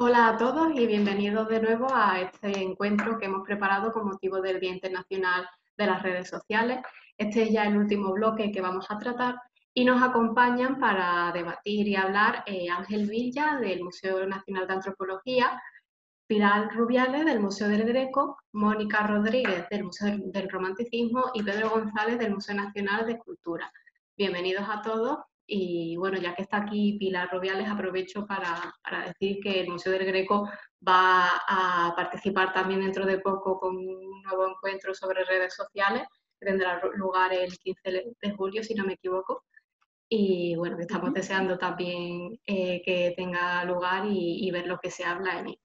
Hola a todos y bienvenidos de nuevo a este encuentro que hemos preparado con motivo del Día Internacional de las Redes Sociales. Este es ya el último bloque que vamos a tratar y nos acompañan para debatir y hablar Ángel Villa del Museo Nacional de Antropología, Pilar Rubiales del Museo del Greco, Mónica Rodríguez del Museo del Romanticismo y Pedro González del Museo Nacional de Escultura. Bienvenidos a todos y bueno, ya que está aquí Pilar Rubiales, aprovecho para decir que el Museo del Greco va a participar también dentro de poco con un nuevo encuentro sobre redes sociales que tendrá lugar el 15 de julio, si no me equivoco. Y bueno, estamos deseando también que tenga lugar y ver lo que se habla en él.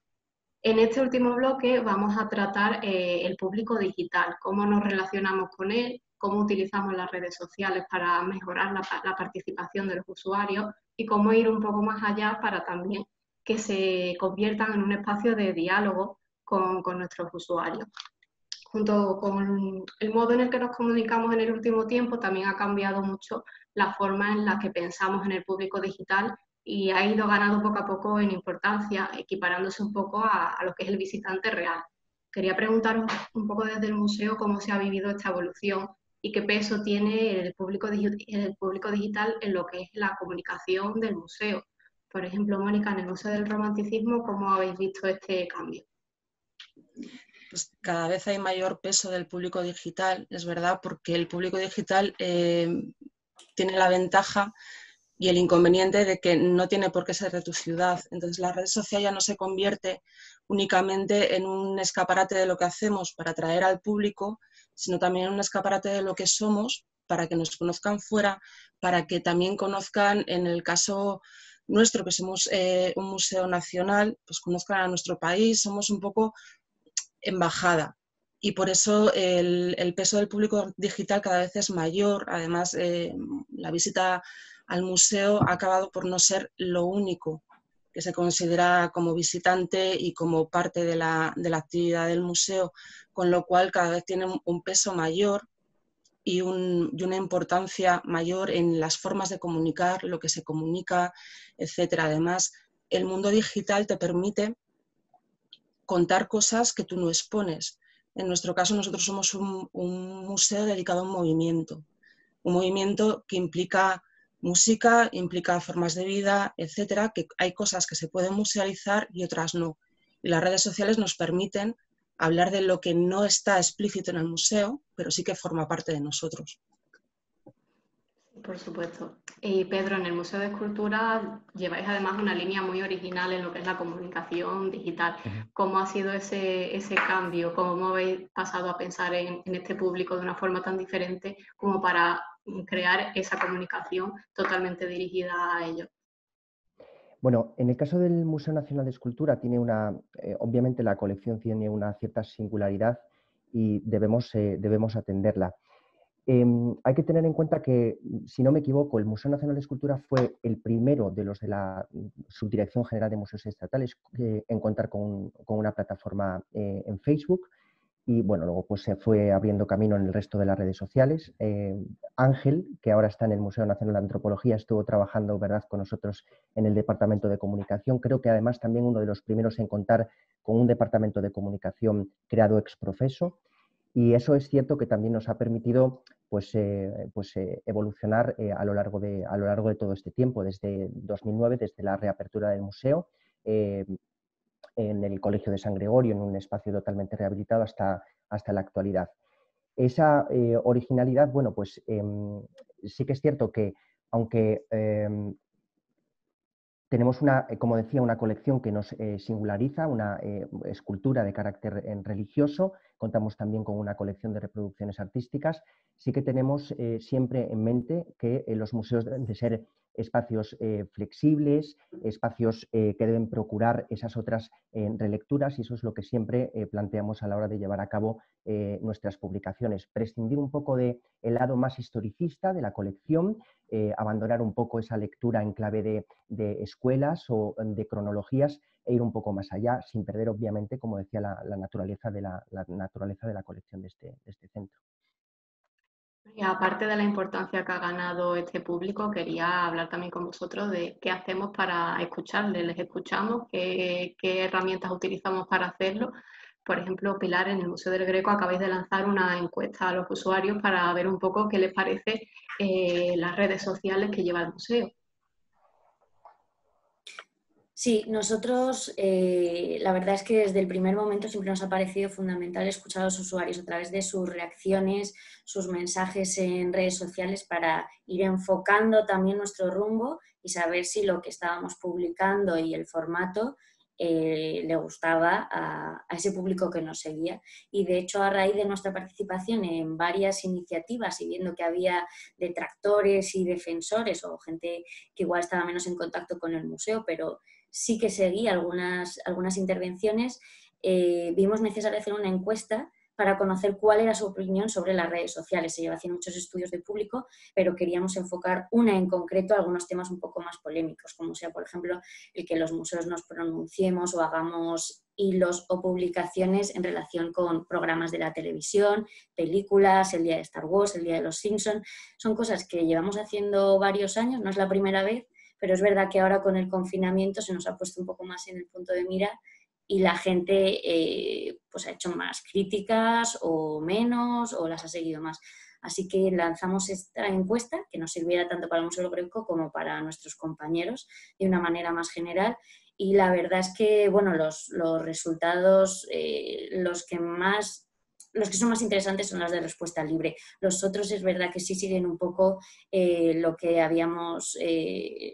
En este último bloque vamos a tratar el público digital, cómo nos relacionamos con él, cómo utilizamos las redes sociales para mejorar la participación de los usuarios y cómo ir un poco más allá para también que se conviertan en un espacio de diálogo con nuestros usuarios. Junto con el modo en el que nos comunicamos en el último tiempo, también ha cambiado mucho la forma en la que pensamos en el público digital y ha ido ganando poco a poco en importancia, equiparándose un poco a lo que es el visitante real. Quería preguntaros un poco desde el museo cómo se ha vivido esta evolución y qué peso tiene el público digital en lo que es la comunicación del museo. Por ejemplo, Mónica, en el Museo del Romanticismo, ¿cómo habéis visto este cambio? Pues cada vez hay mayor peso del público digital, es verdad, porque el público digital tiene la ventaja y el inconveniente de que no tiene por qué ser de tu ciudad. Entonces la red social ya no se convierte únicamente en un escaparate de lo que hacemos para atraer al público, sino también en un escaparate de lo que somos para que nos conozcan fuera, para que también conozcan, en el caso nuestro, que somos un museo nacional, pues conozcan a nuestro país, somos un poco embajada. Y por eso el peso del público digital cada vez es mayor. Además, la visita al museo ha acabado por no ser lo único que se considera como visitante y como parte de la actividad del museo, con lo cual cada vez tiene un peso mayor y una importancia mayor en las formas de comunicar, lo que se comunica, etcétera. Además, el mundo digital te permite contar cosas que tú no expones. En nuestro caso, nosotros somos un museo dedicado a un movimiento que implica música, implica formas de vida, etcétera, que hay cosas que se pueden musealizar y otras no. Y las redes sociales nos permiten hablar de lo que no está explícito en el museo, pero sí que forma parte de nosotros. Por supuesto. Y Pedro, en el Museo de Escultura lleváis además una línea muy original en lo que es la comunicación digital. Ujú. ¿Cómo ha sido ese cambio? ¿Cómo habéis pasado a pensar en este público de una forma tan diferente como para crear esa comunicación totalmente dirigida a ellos? Bueno, en el caso del Museo Nacional de Escultura obviamente la colección tiene una cierta singularidad y debemos atenderla. Hay que tener en cuenta que, si no me equivoco, el Museo Nacional de Escultura fue el primero de los de la Subdirección General de Museos Estatales en contar con una plataforma en Facebook. Y bueno, luego pues se fue abriendo camino en el resto de las redes sociales. Ángel, que ahora está en el Museo Nacional de Antropología, estuvo trabajando, ¿verdad?, con nosotros en el Departamento de Comunicación. Creo que además también uno de los primeros en contar con un Departamento de Comunicación creado ex profeso. Y eso es cierto que también nos ha permitido evolucionar a lo largo de todo este tiempo, desde 2009, desde la reapertura del museo, eh, en el Colegio de San Gregorio, en un espacio totalmente rehabilitado hasta la actualidad. Esa originalidad, bueno, pues sí que es cierto que aunque tenemos como decía, una colección que nos singulariza, una escultura de carácter religioso. Contamos también con una colección de reproducciones artísticas. Sí que tenemos siempre en mente que los museos deben de ser espacios flexibles, espacios que deben procurar esas otras relecturas, y eso es lo que siempre planteamos a la hora de llevar a cabo nuestras publicaciones. Prescindir un poco del lado más historicista de la colección, abandonar un poco esa lectura en clave de escuelas o de cronologías e ir un poco más allá, sin perder, obviamente, como decía, la naturaleza de la colección de este centro. Y aparte de la importancia que ha ganado este público, quería hablar también con vosotros de qué hacemos para escucharles. ¿Les escuchamos? ¿Qué herramientas utilizamos para hacerlo? Por ejemplo, Pilar, en el Museo del Greco acabáis de lanzar una encuesta a los usuarios para ver un poco qué les parece las redes sociales que lleva el museo. Sí, nosotros la verdad es que desde el primer momento siempre nos ha parecido fundamental escuchar a los usuarios a través de sus reacciones, sus mensajes en redes sociales para ir enfocando también nuestro rumbo y saber si lo que estábamos publicando y el formato le gustaba a ese público que nos seguía. Y de hecho, a raíz de nuestra participación en varias iniciativas y viendo que había detractores y defensores o gente que igual estaba menos en contacto con el museo, pero sí que seguí algunas intervenciones, vimos necesario hacer una encuesta para conocer cuál era su opinión sobre las redes sociales. Se lleva haciendo muchos estudios de público, pero queríamos enfocar una en concreto a algunos temas un poco más polémicos, como sea, por ejemplo, el que los museos nos pronunciemos o hagamos hilos o publicaciones en relación con programas de la televisión, películas, el día de Star Wars, el día de los Simpsons. Son cosas que llevamos haciendo varios años, no es la primera vez, pero es verdad que ahora con el confinamiento se nos ha puesto un poco más en el punto de mira y la gente pues ha hecho más críticas o menos o las ha seguido más. Así que lanzamos esta encuesta que nos sirviera tanto para el Museo del Greco como para nuestros compañeros de una manera más general. Y la verdad es que bueno, los resultados, los que son más interesantes son las de respuesta libre. Los otros es verdad que sí siguen un poco lo que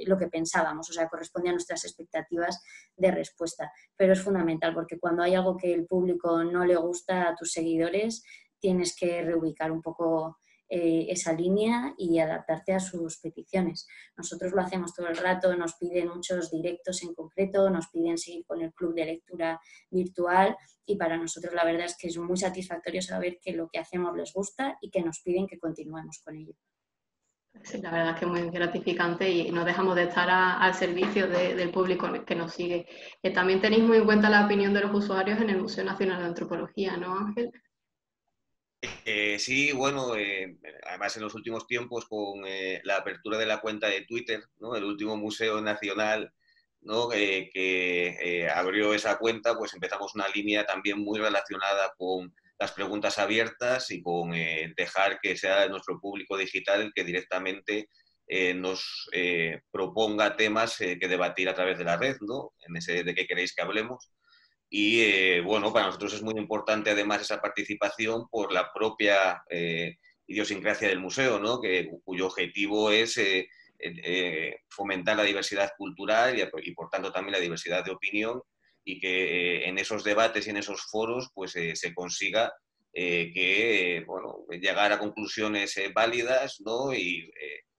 lo que pensábamos, o sea, corresponde a nuestras expectativas de respuesta. Pero es fundamental porque cuando hay algo que el público no le gusta a tus seguidores, tienes que reubicar un poco esa línea y adaptarte a sus peticiones. Nosotros lo hacemos todo el rato, nos piden muchos directos en concreto, nos piden seguir con el club de lectura virtual y para nosotros la verdad es que es muy satisfactorio saber que lo que hacemos les gusta y que nos piden que continuemos con ello. Sí, la verdad es que es muy gratificante y no dejamos de estar al servicio del público que nos sigue. También tenéis muy en cuenta la opinión de los usuarios en el Museo Nacional de Antropología, ¿no, Ángel? Sí, bueno, además en los últimos tiempos con la apertura de la cuenta de Twitter, ¿no? El último museo nacional, ¿no? que abrió esa cuenta, pues empezamos una línea también muy relacionada con las preguntas abiertas y con dejar que sea nuestro público digital el que directamente nos proponga temas que debatir a través de la red, ¿no? En ese de qué queréis que hablemos. Y bueno, para nosotros es muy importante además esa participación por la propia idiosincrasia del museo, ¿no? Cuyo objetivo es fomentar la diversidad cultural y por tanto también la diversidad de opinión y que en esos debates y en esos foros pues se consiga bueno, llegar a conclusiones válidas, ¿no? Y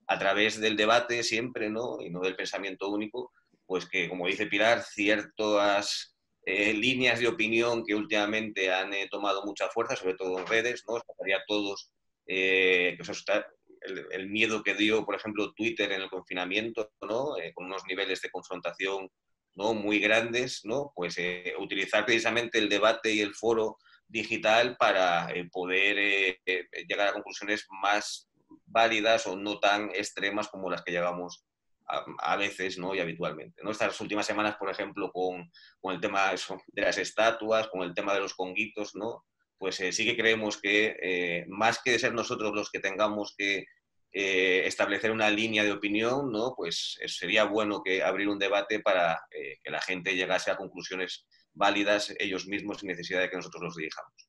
a través del debate siempre, ¿no? Y no del pensamiento único, pues que, como dice Pilar, ciertas líneas de opinión que últimamente han tomado mucha fuerza, sobre todo en redes, ¿no? Estaría a todos que eso está, el miedo que dio, por ejemplo, Twitter en el confinamiento, ¿no? Con unos niveles de confrontación, ¿no? Muy grandes, ¿no? Pues utilizar precisamente el debate y el foro digital para poder llegar a conclusiones más válidas o no tan extremas como las que llegamos a veces, ¿no? Y habitualmente, ¿no? Estas últimas semanas, por ejemplo, con el tema de las estatuas, con el tema de los conguitos, ¿no? Pues sí que creemos que más que de ser nosotros los que tengamos que establecer una línea de opinión, ¿no? Pues sería bueno que abrir un debate para que la gente llegase a conclusiones válidas ellos mismos sin necesidad de que nosotros los dirijamos.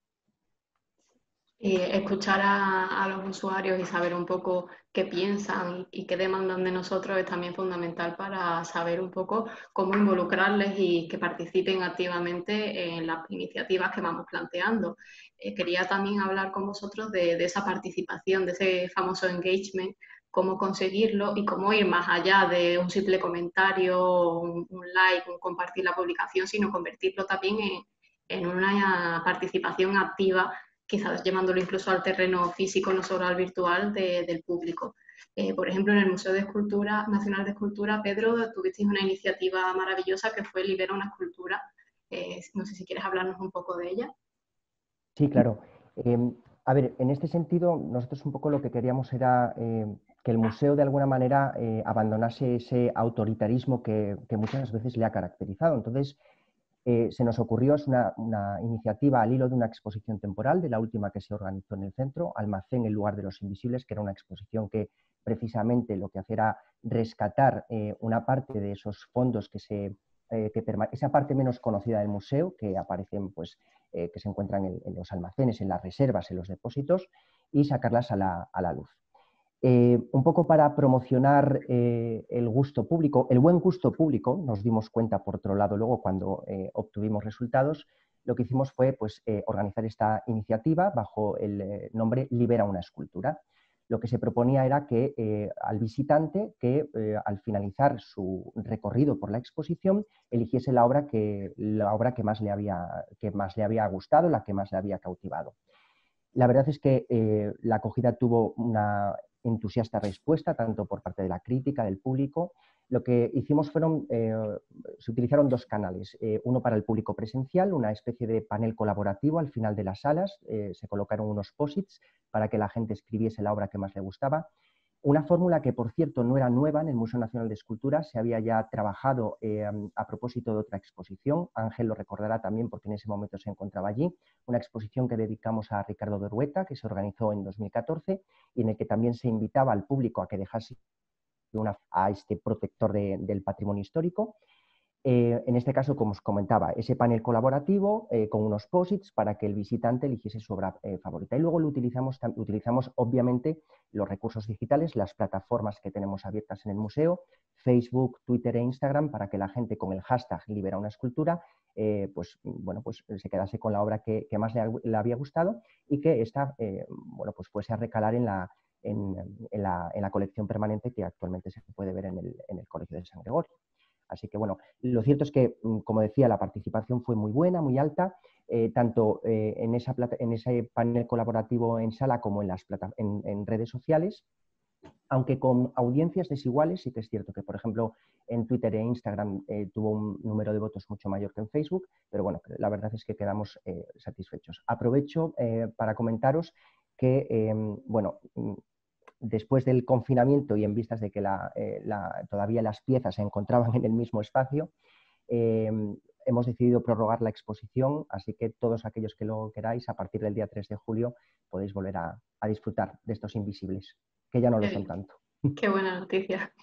Y escuchar a los usuarios y saber un poco qué piensan y qué demandan de nosotros es también fundamental para saber un poco cómo involucrarles y que participen activamente en las iniciativas que vamos planteando. Quería también hablar con vosotros de esa participación, de ese famoso engagement, cómo conseguirlo y cómo ir más allá de un simple comentario, un like, un compartir la publicación, sino convertirlo también en una participación activa, quizás llevándolo incluso al terreno físico, no solo al virtual del público. Por ejemplo, en el Museo de Escultura, Nacional de Escultura, Pedro, tuvisteis una iniciativa maravillosa que fue Libera una escultura. No sé si quieres hablarnos un poco de ella. Sí, claro. A ver, en este sentido, nosotros un poco lo que queríamos era que el museo de alguna manera abandonase ese autoritarismo que muchas veces le ha caracterizado. Entonces, se nos ocurrió, es una iniciativa al hilo de una exposición temporal, de la última que se organizó en el centro, Almacén, el lugar de los invisibles, que era una exposición que precisamente lo que hacía era rescatar una parte de esos fondos esa parte menos conocida del museo, que aparecen, pues, que se encuentran en los almacenes, en las reservas, en los depósitos, y sacarlas a la luz. Un poco para promocionar el gusto público, el buen gusto público, nos dimos cuenta por otro lado luego cuando obtuvimos resultados, lo que hicimos fue, pues, organizar esta iniciativa bajo el nombre Libera una escultura. Lo que se proponía era que al visitante que al finalizar su recorrido por la exposición eligiese la obra que más le había gustado, la que más le había cautivado. La verdad es que la acogida tuvo una entusiasta respuesta, tanto por parte de la crítica, del público. Lo que hicimos se utilizaron dos canales, uno para el público presencial, una especie de panel colaborativo al final de las salas, se colocaron unos posits para que la gente escribiese la obra que más le gustaba. Una fórmula que, por cierto, no era nueva en el Museo Nacional de Escultura, se había ya trabajado a propósito de otra exposición, Ángel lo recordará también porque en ese momento se encontraba allí, una exposición que dedicamos a Ricardo de Rueta, que se organizó en 2014 y en el que también se invitaba al público a que dejase a este protector del patrimonio histórico. En este caso, como os comentaba, ese panel colaborativo con unos posits para que el visitante eligiese su obra favorita. Y luego utilizamos obviamente los recursos digitales, las plataformas que tenemos abiertas en el museo, Facebook, Twitter e Instagram, para que la gente con el hashtag Libera una escultura pues se quedase con la obra que más le había gustado y que esta pues fuese a recalar en la colección permanente que actualmente se puede ver en el Colegio de San Gregorio. Así que, bueno, lo cierto es que, como decía, la participación fue muy buena, muy alta, tanto en ese panel colaborativo en sala como en redes sociales, aunque con audiencias desiguales. Sí que es cierto que, por ejemplo, en Twitter e Instagram tuvo un número de votos mucho mayor que en Facebook, pero bueno, la verdad es que quedamos satisfechos. Aprovecho para comentaros que, bueno, después del confinamiento y en vistas de que todavía las piezas se encontraban en el mismo espacio, hemos decidido prorrogar la exposición, así que todos aquellos que lo queráis, a partir del día 3 de julio podéis volver a disfrutar de estos invisibles, que ya no lo son tanto. Qué buena noticia.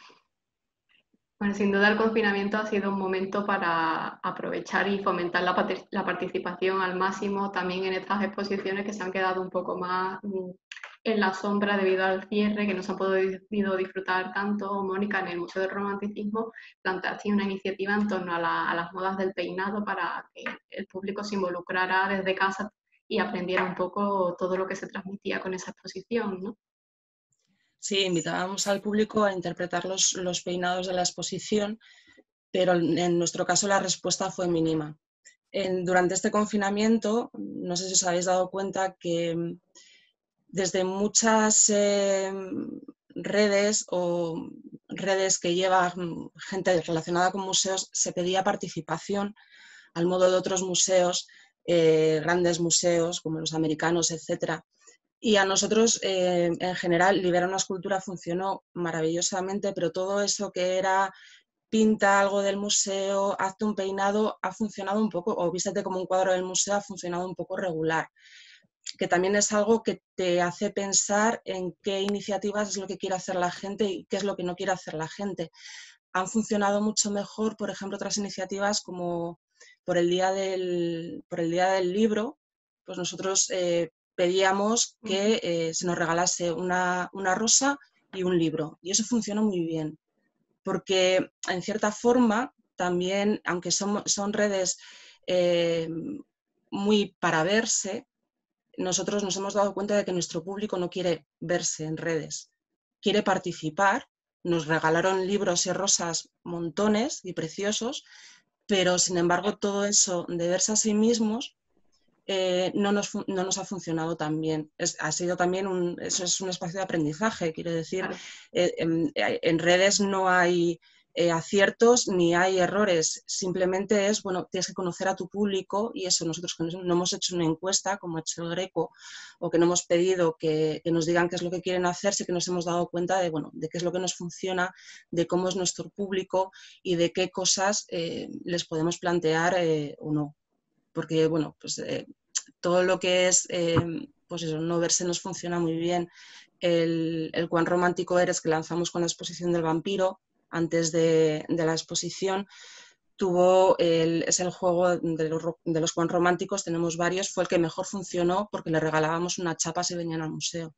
Bueno, sin duda el confinamiento ha sido un momento para aprovechar y fomentar la participación al máximo también en estas exposiciones que se han quedado un poco más en la sombra debido al cierre, que no se han podido disfrutar tanto. Mónica, en el Museo del Romanticismo planteaste una iniciativa en torno a las modas del peinado para que el público se involucrara desde casa y aprendiera un poco todo lo que se transmitía con esa exposición, ¿no? Sí, invitábamos al público a interpretar los peinados de la exposición, pero en nuestro caso la respuesta fue mínima. Durante este confinamiento, no sé si os habéis dado cuenta que desde muchas redes o redes que lleva gente relacionada con museos se pedía participación al modo de otros museos, grandes museos como los americanos, etcétera. Y a nosotros, en general, Libera una escultura funcionó maravillosamente, pero todo eso que era pinta algo del museo, hazte un peinado, ha funcionado un poco, o vístete como un cuadro del museo, ha funcionado un poco regular. Que también es algo que te hace pensar en qué iniciativas es lo que quiere hacer la gente y qué es lo que no quiere hacer la gente. Han funcionado mucho mejor, por ejemplo, otras iniciativas como por el Día del Libro, pues nosotros pedíamos que se nos regalase una rosa y un libro, y eso funcionó muy bien, porque en cierta forma también, aunque son redes muy para verse, nosotros nos hemos dado cuenta de que nuestro público no quiere verse en redes, quiere participar. Nos regalaron libros y rosas montones y preciosos, pero sin embargo todo eso de verse a sí mismos no nos ha funcionado tan bien. Ha sido también eso es un espacio de aprendizaje, quiero decir. En redes no hay aciertos ni hay errores, simplemente es, bueno, tienes que conocer a tu público y eso, nosotros no hemos hecho una encuesta como ha hecho el Greco o que no hemos pedido que nos digan qué es lo que quieren hacer, sí que nos hemos dado cuenta de, bueno, de qué es lo que nos funciona, de cómo es nuestro público y de qué cosas les podemos plantear o no, porque bueno, pues todo lo que es, pues eso, no verse nos funciona muy bien. El Cuán romántico eres, que lanzamos con la exposición del vampiro, antes de la exposición, es el juego de los Cuán románticos, tenemos varios, fue el que mejor funcionó porque le regalábamos una chapa si venían al museo.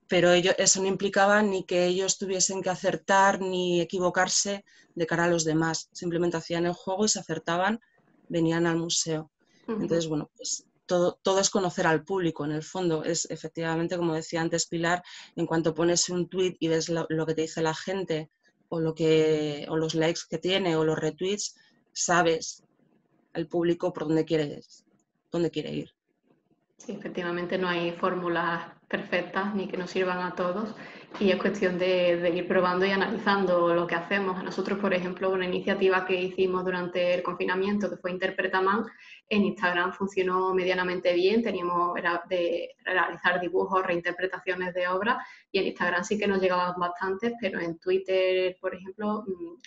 Pero eso no implicaba ni que ellos tuviesen que acertar ni equivocarse de cara a los demás, simplemente hacían el juego y se acertaban, venían al museo. Entonces, bueno, pues todo es conocer al público, en el fondo. Es efectivamente, como decía antes Pilar, en cuanto pones un tuit y ves lo que te dice la gente o los likes que tiene o los retweets, sabes al público por dónde quiere ir. Sí, efectivamente no hay fórmulas perfectas ni que nos sirvan a todos y es cuestión de ir probando y analizando lo que hacemos. A nosotros, por ejemplo, una iniciativa que hicimos durante el confinamiento que fue Interpretaman, en Instagram funcionó medianamente bien, era de realizar dibujos, reinterpretaciones de obras y en Instagram sí que nos llegaban bastantes, pero en Twitter, por ejemplo,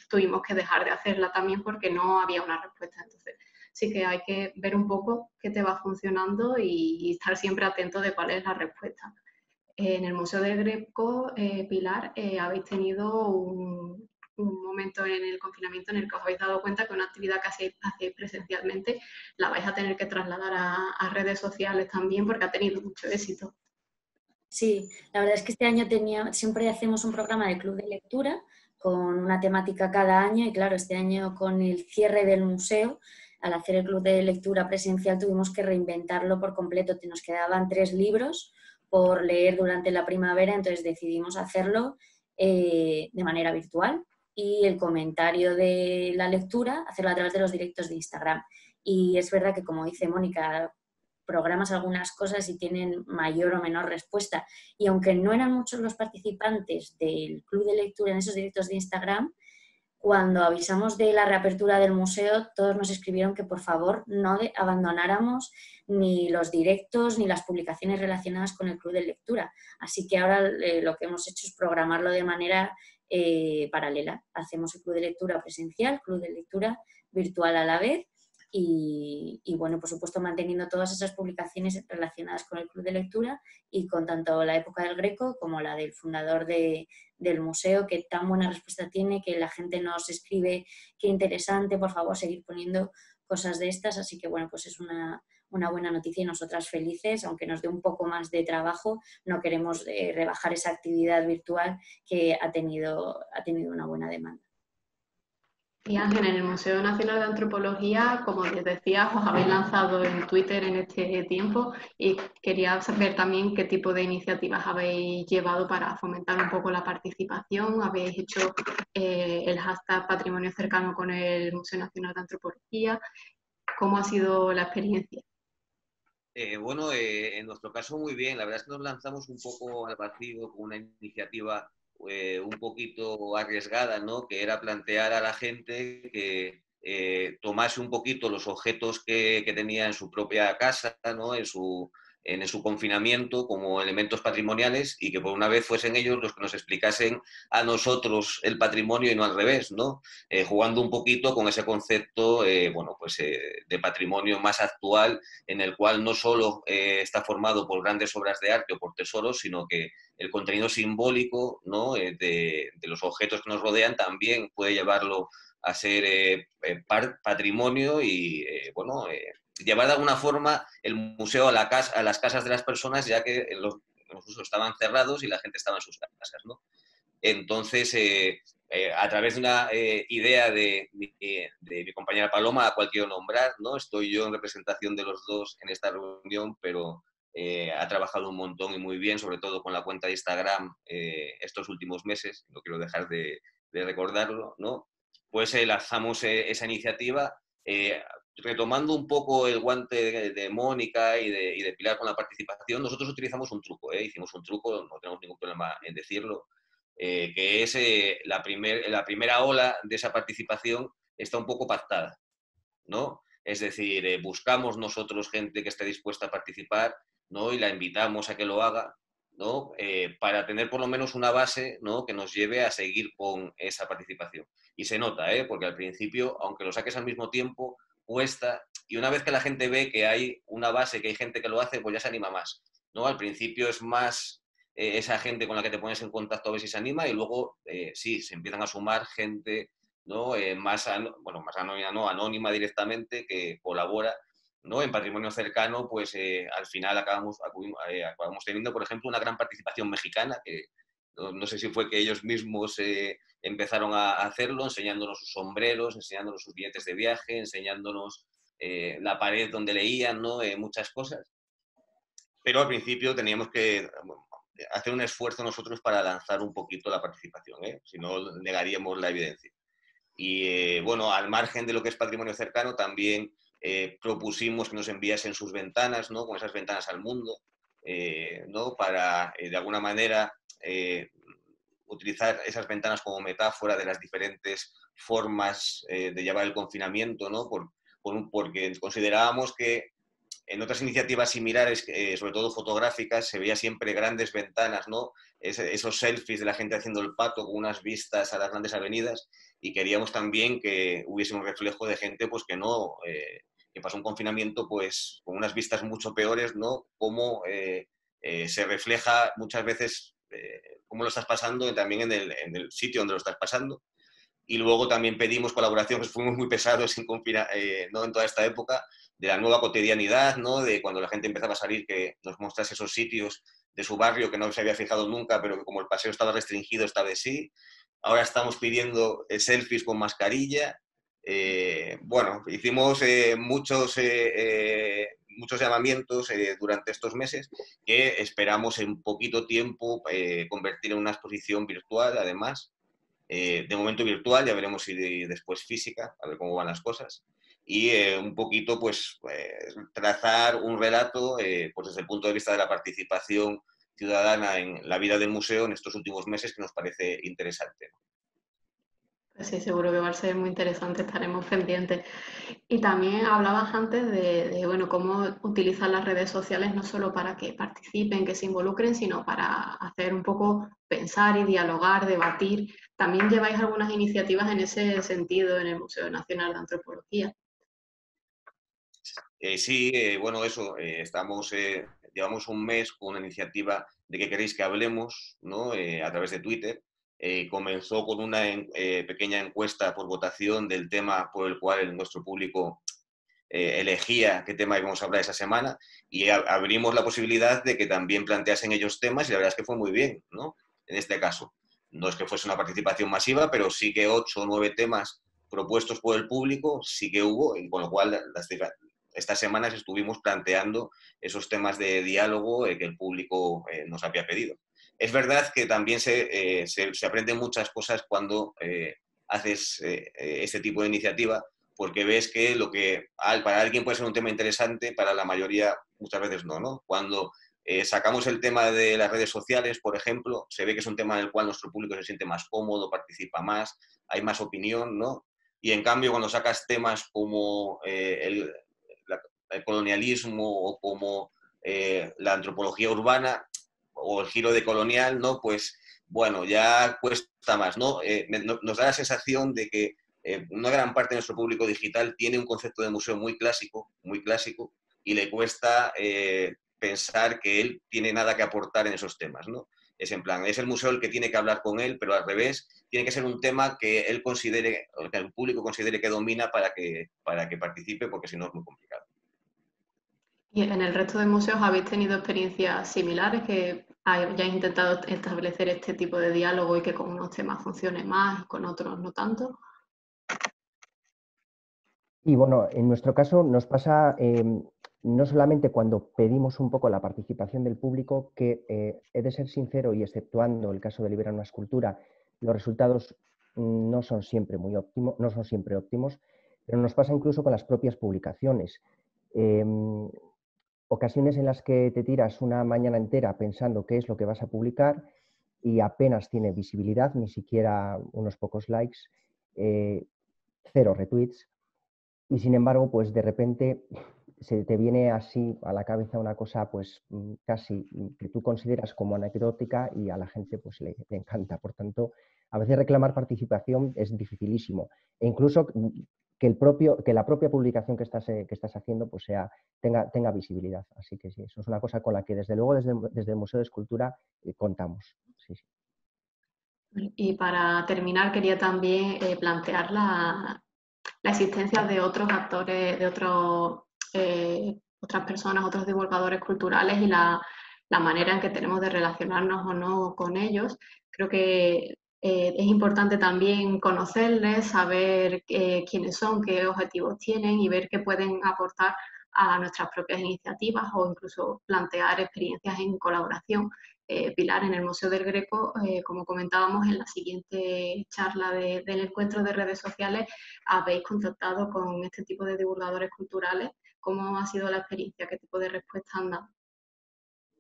tuvimos que dejar de hacerla también porque no había una respuesta. Entonces, sí que hay que ver un poco qué te va funcionando y estar siempre atento de cuál es la respuesta. En el Museo del Greco, Pilar, habéis tenido un momento en el confinamiento en el que os habéis dado cuenta que una actividad que hacéis presencialmente la vais a tener que trasladar a redes sociales también porque ha tenido mucho éxito. Sí, la verdad es que este año siempre hacemos un programa de club de lectura con una temática cada año y claro, este año con el cierre del museo, al hacer el club de lectura presencial tuvimos que reinventarlo por completo. Nos quedaban 3 libros por leer durante la primavera, entonces decidimos hacerlo de manera virtual y el comentario de la lectura hacerlo a través de los directos de Instagram. Y es verdad que, como dice Mónica, programas algunas cosas y tienen mayor o menor respuesta. Y aunque no eran muchos los participantes del club de lectura en esos directos de Instagram, cuando avisamos de la reapertura del museo, todos nos escribieron que por favor no abandonáramos ni los directos ni las publicaciones relacionadas con el club de lectura. Así que ahora lo que hemos hecho es programarlo de manera paralela. Hacemos el club de lectura presencial, club de lectura virtual a la vez. Y bueno, por supuesto manteniendo todas esas publicaciones relacionadas con el club de lectura y con tanto la época del Greco como la del fundador del museo, que tan buena respuesta tiene, que la gente nos escribe qué interesante, por favor, seguir poniendo cosas de estas. Así que bueno, pues es una buena noticia y nosotras felices, aunque nos dé un poco más de trabajo, no queremos rebajar esa actividad virtual que ha tenido una buena demanda. Y Ángel, en el Museo Nacional de Antropología, como les decía, os habéis lanzado en Twitter en este tiempo y quería saber también qué tipo de iniciativas habéis llevado para fomentar un poco la participación. ¿Habéis hecho el hashtag Patrimonio Cercano con el Museo Nacional de Antropología? ¿Cómo ha sido la experiencia? Bueno, en nuestro caso muy bien. La verdad es que nos lanzamos un poco al vacío con una iniciativa un poquito arriesgada, ¿no? Que era plantear a la gente que tomase un poquito los objetos que tenía en su propia casa, ¿no? En su confinamiento como elementos patrimoniales y que por una vez fuesen ellos los que nos explicasen a nosotros el patrimonio y no al revés, ¿no? Jugando un poquito con ese concepto de patrimonio más actual, en el cual no solo está formado por grandes obras de arte o por tesoros, sino que el contenido simbólico, ¿no? de los objetos que nos rodean también puede llevarlo a ser patrimonio y, llevar de alguna forma el museo a las casas de las personas, ya que los usos estaban cerrados y la gente estaba en sus casas, ¿no? Entonces, a través de una idea de mi compañera Paloma, a cual quiero nombrar, ¿no? Estoy yo en representación de los dos en esta reunión, pero ha trabajado un montón y muy bien, sobre todo con la cuenta de Instagram estos últimos meses, no quiero dejar de recordarlo, ¿no? Pues lanzamos esa iniciativa, retomando un poco el guante de Mónica y de Pilar con la participación. Nosotros utilizamos un truco, hicimos un truco, no tenemos ningún problema en decirlo, que es la primera ola de esa participación está un poco pactada, ¿no? Es decir, buscamos nosotros gente que esté dispuesta a participar, ¿no? Y la invitamos a que lo haga, ¿no? Para tener por lo menos una base, ¿no? Que nos lleve a seguir con esa participación. Y se nota, porque al principio, aunque lo saques al mismo tiempo, cuesta, y una vez que la gente ve que hay una base, que hay gente que lo hace, pues ya se anima más, ¿no? Al principio es más esa gente con la que te pones en contacto a ver si se anima, y luego sí, se empiezan a sumar gente, ¿no? Más anónima, no, anónima directamente, que colabora, ¿no? En Patrimonio Cercano, pues al final acabamos teniendo, por ejemplo, una gran participación mexicana, que no sé si fue que ellos mismos empezaron a hacerlo, enseñándonos sus sombreros, enseñándonos sus billetes de viaje, enseñándonos la pared donde leían, ¿no? Muchas cosas. Pero al principio teníamos que hacer un esfuerzo nosotros para lanzar un poquito la participación, si no negaríamos la evidencia. Y bueno, al margen de lo que es Patrimonio Cercano, también propusimos que nos enviasen sus ventanas, ¿no? Con esas ventanas al mundo, ¿no? Para de alguna manera utilizar esas ventanas como metáfora de las diferentes formas de llevar el confinamiento, ¿no? Porque considerábamos que en otras iniciativas similares, sobre todo fotográficas, se veía siempre grandes ventanas, ¿no? Esos selfies de la gente haciendo el pato con unas vistas a las grandes avenidas, y queríamos también que hubiese un reflejo de gente pues, que pasó un confinamiento pues, con unas vistas mucho peores, ¿no? Cómo se refleja muchas veces cómo lo estás pasando también en el sitio donde lo estás pasando. Y luego también pedimos colaboración, pues fuimos muy pesados ¿no? En toda esta época, de la nueva cotidianidad, ¿no? De cuando la gente empezaba a salir, que nos mostrase esos sitios de su barrio que no se había fijado nunca, pero que como el paseo estaba restringido, esta vez sí. Ahora estamos pidiendo selfies con mascarilla. Bueno, hicimos muchos llamamientos durante estos meses, que esperamos en poquito tiempo convertir en una exposición virtual, además. De momento virtual, ya veremos si después física, a ver cómo van las cosas. Y un poquito, pues, trazar un relato pues desde el punto de vista de la participación ciudadana en la vida del museo en estos últimos meses, que nos parece interesante. Pues sí, seguro que va a ser muy interesante, estaremos pendientes. Y también hablabas antes bueno, cómo utilizar las redes sociales no solo para que participen, que se involucren, sino para hacer un poco pensar y dialogar, debatir. También lleváis algunas iniciativas en ese sentido en el Museo Nacional de Antropología. Sí, bueno, eso, llevamos un mes con una iniciativa de que queréis que hablemos, ¿no? A través de Twitter. Comenzó con una pequeña encuesta por votación del tema por el cual nuestro público elegía qué tema íbamos a hablar esa semana, y abrimos la posibilidad de que también planteasen ellos temas, y la verdad es que fue muy bien, ¿no? En este caso. No es que fuese una participación masiva, pero sí que 8 o 9 temas propuestos por el público sí que hubo, y con lo cual estas semanas estuvimos planteando esos temas de diálogo que el público nos había pedido. Es verdad que también se aprenden muchas cosas cuando haces este tipo de iniciativa, porque ves que lo que para alguien puede ser un tema interesante, para la mayoría muchas veces no, ¿no? Cuando sacamos el tema de las redes sociales, por ejemplo, se ve que es un tema en el cual nuestro público se siente más cómodo, participa más, hay más opinión, ¿no? Y en cambio, cuando sacas temas como el colonialismo, o como la antropología urbana, o el giro de colonial, ¿no? Pues bueno, ya cuesta más, ¿no? Nos da la sensación de que una gran parte de nuestro público digital tiene un concepto de museo muy clásico, y le cuesta pensar que él tiene nada que aportar en esos temas, ¿no? Es en plan, es el museo el que tiene que hablar con él, pero al revés, tiene que ser un tema que él considere, que el público considere que domina para que participe, porque si no es muy complicado. ¿Y en el resto de museos habéis tenido experiencias similares, que hayáis intentado establecer este tipo de diálogo y que con unos temas funcione más y con otros no tanto? Y bueno, en nuestro caso nos pasa no solamente cuando pedimos un poco la participación del público, que he de ser sincero, y exceptuando el caso de Liberar una Escultura, los resultados no son siempre no son siempre óptimos, pero nos pasa incluso con las propias publicaciones. Ocasiones en las que te tiras una mañana entera pensando qué es lo que vas a publicar, y apenas tiene visibilidad, ni siquiera unos pocos likes, 0 retweets, y sin embargo, pues de repente se te viene así a la cabeza una cosa pues casi que tú consideras como anecdótica y a la gente pues le encanta. Por tanto, a veces reclamar participación es dificilísimo. E incluso que la propia publicación que estás haciendo pues tenga visibilidad. Así que sí, eso es una cosa con la que desde luego desde el Museo de Escultura contamos. Sí, sí. Y para terminar, quería también plantear la existencia de otros actores, de otras personas, otros divulgadores culturales y la manera en que tenemos de relacionarnos o no con ellos. Creo que es importante también conocerles, saber quiénes son, qué objetivos tienen y ver qué pueden aportar a nuestras propias iniciativas o incluso plantear experiencias en colaboración. Pilar, en el Museo del Greco, como comentábamos en la siguiente charla del encuentro de redes sociales, habéis contactado con este tipo de divulgadores culturales. ¿Cómo ha sido la experiencia? ¿Qué tipo de respuesta han dado?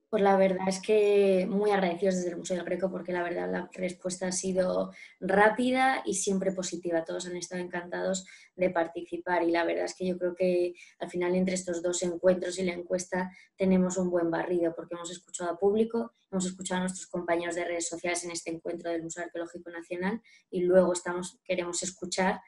Pues la verdad es que muy agradecidos desde el Museo del Greco porque la verdad la respuesta ha sido rápida y siempre positiva. Todos han estado encantados de participar y la verdad es que yo creo que al final entre estos dos encuentros y la encuesta tenemos un buen barrido porque hemos escuchado a público, hemos escuchado a nuestros compañeros de redes sociales en este encuentro del Museo Arqueológico Nacional y luego queremos escuchar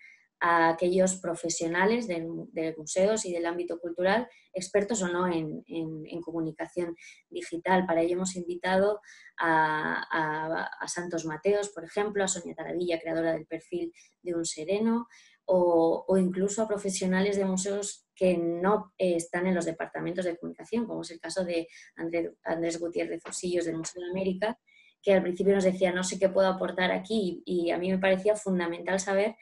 a aquellos profesionales de museos y del ámbito cultural, expertos o no en comunicación digital. Para ello hemos invitado a Santos Mateos, por ejemplo, a Sonia Taravilla, creadora del perfil de Un Sereno, o incluso a profesionales de museos que no están en los departamentos de comunicación, como es el caso de Andrés Gutiérrez Osillos del Museo de América, que al principio nos decía no sé qué puedo aportar aquí y a mí me parecía fundamental saber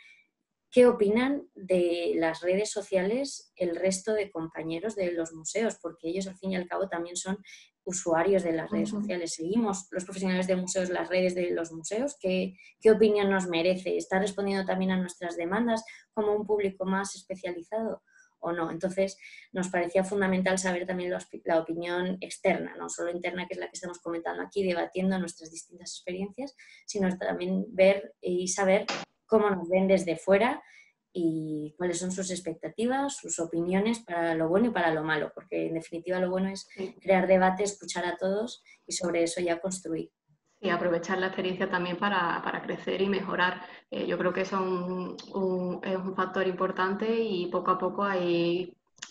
¿qué opinan de las redes sociales el resto de compañeros de los museos? Porque ellos, al fin y al cabo, también son usuarios de las redes sociales. ¿Seguimos los profesionales de museos las redes de los museos? ¿Qué opinión nos merece? ¿Está respondiendo también a nuestras demandas como un público más especializado o no? Entonces, nos parecía fundamental saber también la opinión externa, no solo interna, que es la que estamos comentando aquí, debatiendo nuestras distintas experiencias, sino también ver y saber cómo nos ven desde fuera y cuáles son sus expectativas, sus opiniones para lo bueno y para lo malo, porque en definitiva lo bueno es crear debate, escuchar a todos y sobre eso ya construir. Y aprovechar la experiencia también para crecer y mejorar. Yo creo que eso es un factor importante y poco a poco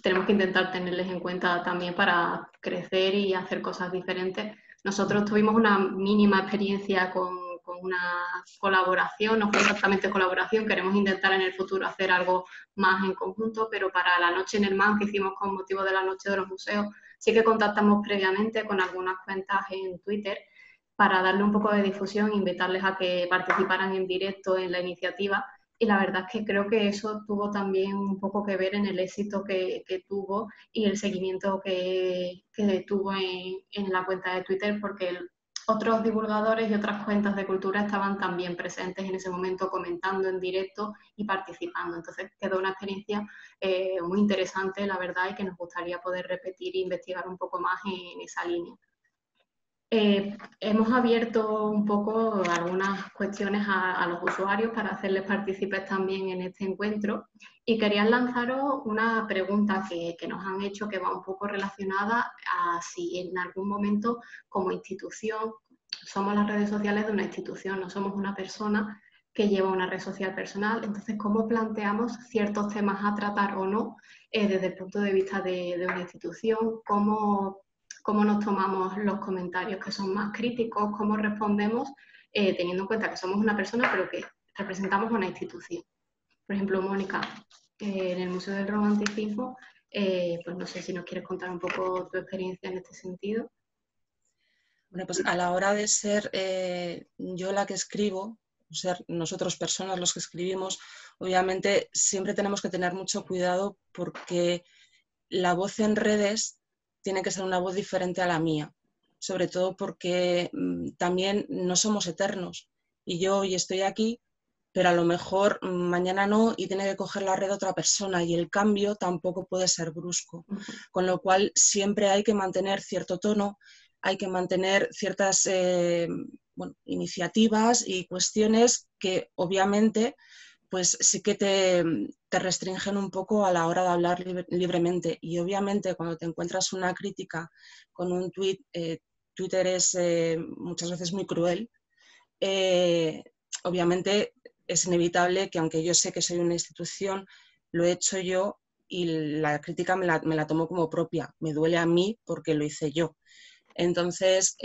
tenemos que intentar tenerles en cuenta también para crecer y hacer cosas diferentes. Nosotros tuvimos una mínima experiencia con una colaboración, no fue exactamente colaboración, queremos intentar en el futuro hacer algo más en conjunto, pero para la noche en el MAN que hicimos con motivo de la Noche de los Museos, sí que contactamos previamente con algunas cuentas en Twitter para darle un poco de difusión e invitarles a que participaran en directo en la iniciativa. Y la verdad es que creo que eso tuvo también un poco que ver en el éxito que tuvo y el seguimiento que tuvo en la cuenta de Twitter, porque otros divulgadores y otras cuentas de cultura estaban también presentes en ese momento comentando en directo y participando. Entonces quedó una experiencia muy interesante, la verdad, y que nos gustaría poder repetir e investigar un poco más en esa línea. Hemos abierto un poco algunas cuestiones a los usuarios para hacerles partícipes también en este encuentro y quería lanzaros una pregunta que nos han hecho que va un poco relacionada a si en algún momento como institución somos las redes sociales de una institución, no somos una persona que lleva una red social personal. Entonces, ¿cómo planteamos ciertos temas a tratar o no desde el punto de vista de una institución? ¿Cómo nos tomamos los comentarios que son más críticos? ¿Cómo respondemos teniendo en cuenta que somos una persona pero que representamos una institución? Por ejemplo, Mónica, en el Museo del Romanticismo, pues no sé si nos quieres contar un poco tu experiencia en este sentido. Bueno, pues a la hora de ser yo la que escribo, ser nosotros personas los que escribimos, obviamente siempre tenemos que tener mucho cuidado porque la voz en redes tiene que ser una voz diferente a la mía, sobre todo porque también no somos eternos y yo hoy estoy aquí, pero a lo mejor mañana no y tiene que coger la red otra persona y el cambio tampoco puede ser brusco, con lo cual siempre hay que mantener cierto tono, hay que mantener ciertas bueno, iniciativas y cuestiones que obviamente pues sí que te restringen un poco a la hora de hablar libremente. Y obviamente cuando te encuentras una crítica con un tuit, Twitter es muchas veces muy cruel, obviamente es inevitable que, aunque yo sé que soy una institución, lo he hecho yo y la crítica me la tomo como propia. Me duele a mí porque lo hice yo. Entonces,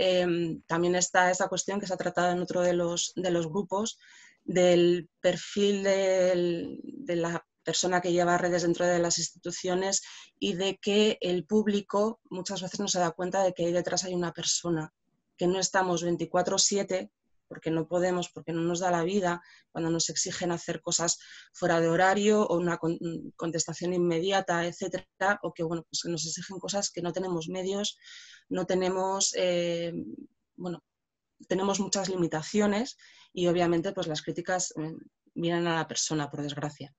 también está esta cuestión que se ha tratado en otro de los grupos, del perfil de la persona que lleva redes dentro de las instituciones y de que el público muchas veces no se da cuenta de que ahí detrás hay una persona, que no estamos 24/7 porque no podemos, porque no nos da la vida, cuando nos exigen hacer cosas fuera de horario o una contestación inmediata, etcétera, o que, bueno, pues que nos exigen cosas que no tenemos medios, no tenemos, bueno, tenemos muchas limitaciones y obviamente pues las críticas vienen a la persona, por desgracia.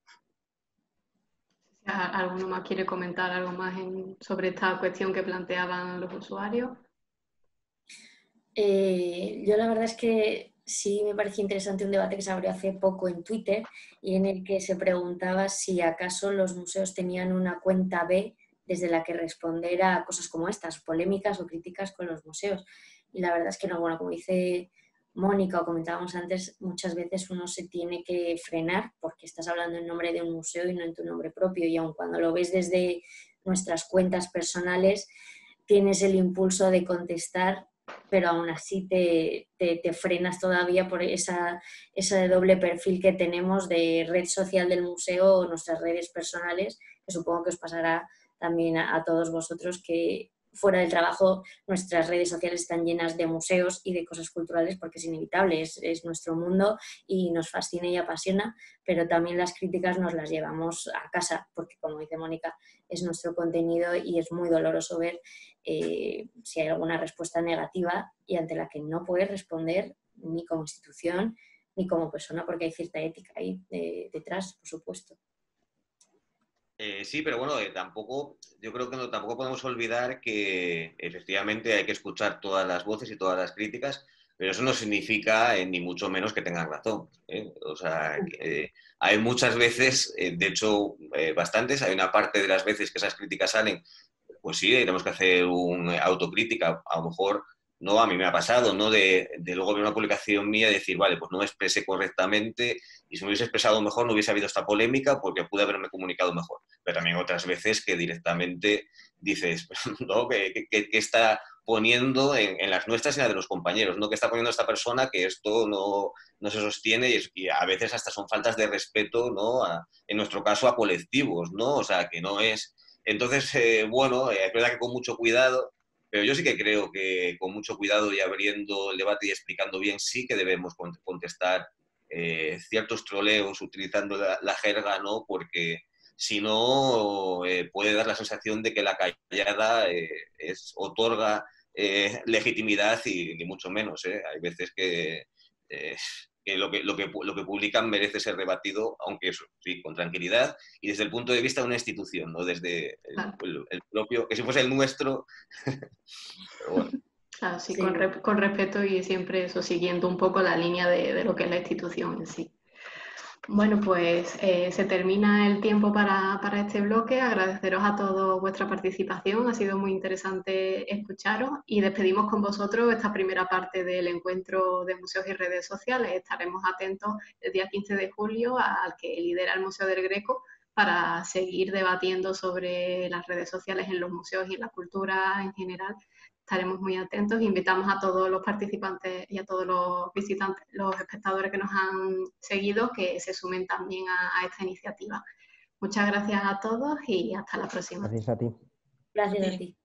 ¿Alguno más quiere comentar algo más sobre esta cuestión que planteaban los usuarios? Yo la verdad es que sí me pareció interesante un debate que se abrió hace poco en Twitter y en el que se preguntaba si acaso los museos tenían una cuenta B desde la que responder a cosas como estas, polémicas o críticas con los museos. Y la verdad es que no, bueno, como dice Mónica o comentábamos antes, muchas veces uno se tiene que frenar porque estás hablando en nombre de un museo y no en tu nombre propio, y aun cuando lo ves desde nuestras cuentas personales, tienes el impulso de contestar, pero aún así te frenas todavía por ese doble perfil que tenemos de red social del museo o nuestras redes personales, que supongo que os pasará también a todos vosotros, que fuera del trabajo nuestras redes sociales están llenas de museos y de cosas culturales porque es inevitable, es nuestro mundo y nos fascina y apasiona, pero también las críticas nos las llevamos a casa porque, como dice Mónica, es nuestro contenido y es muy doloroso ver si hay alguna respuesta negativa y ante la que no puedes responder ni como institución ni como persona, porque hay cierta ética ahí detrás, por supuesto. Sí, pero bueno, tampoco, yo creo que tampoco podemos olvidar que efectivamente hay que escuchar todas las voces y todas las críticas, pero eso no significa ni mucho menos que tengan razón. O sea, hay muchas veces, de hecho, bastantes, hay una parte de las veces que esas críticas salen, pues sí, tenemos que hacer una autocrítica, a lo mejor. No, a mí me ha pasado, ¿no? De luego ver una publicación mía y decir, vale, pues no me expresé correctamente y si me hubiese expresado mejor no hubiese habido esta polémica porque pude haberme comunicado mejor. Pero también otras veces que directamente dices, ¿no? ¿Qué está poniendo en las nuestras y en las de los compañeros? ¿No? ¿Qué está poniendo esta persona que esto no se sostiene? Y a veces hasta son faltas de respeto, ¿no? En nuestro caso a colectivos, ¿no? O sea, que no es... Entonces, bueno, es verdad que con mucho cuidado, pero yo sí que creo que con mucho cuidado y abriendo el debate y explicando bien, sí que debemos contestar ciertos troleos utilizando la jerga, ¿no? Porque si no, puede dar la sensación de que la callada otorga legitimidad y ni mucho menos. Hay veces que lo que publican merece ser rebatido, aunque eso, sí, con tranquilidad y desde el punto de vista de una institución, no desde el propio, que si fuese el nuestro, pero bueno. Claro, sí, Sí. con respeto y siempre eso, siguiendo un poco la línea de lo que es la institución en sí. Bueno, pues se termina el tiempo para este bloque. Agradeceros a todos vuestra participación. Ha sido muy interesante escucharos y despedimos con vosotros esta primera parte del encuentro de museos y redes sociales. Estaremos atentos el día 15 de julio al que lidera el Museo del Greco para seguir debatiendo sobre las redes sociales en los museos y en la cultura en general. Estaremos muy atentos. Invitamos a todos los participantes y a todos los visitantes, los espectadores que nos han seguido, que se sumen también a esta iniciativa. Muchas gracias a todos y hasta la próxima. Gracias a ti. Gracias a ti.